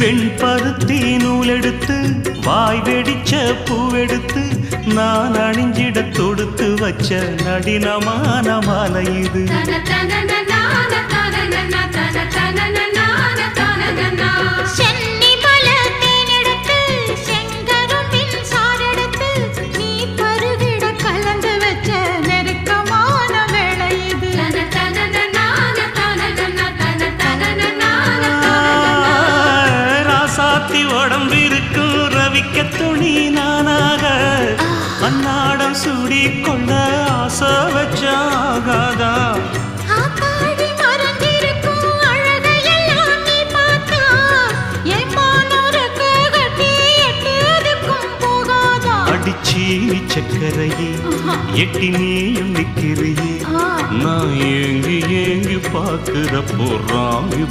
வெண்பருத்தி நூலெடுத்து வாய் வெடிச்ச பூவெடுத்து நான் அணிஞ்சிட தொடுத்து வச்ச நடினமான மாலை இது. உடம்பிருக்கும் ரவிக்க துணி நானாக அன்னாடம் சூடி கொண்ட ஆசை வச்சாகாதா. அடிச்சீனி சக்கரையே எட்டி நீயும் நிக்கிறியே நான் ஏங்கி ஏங்கி பார்க்கிறப்போ ராமி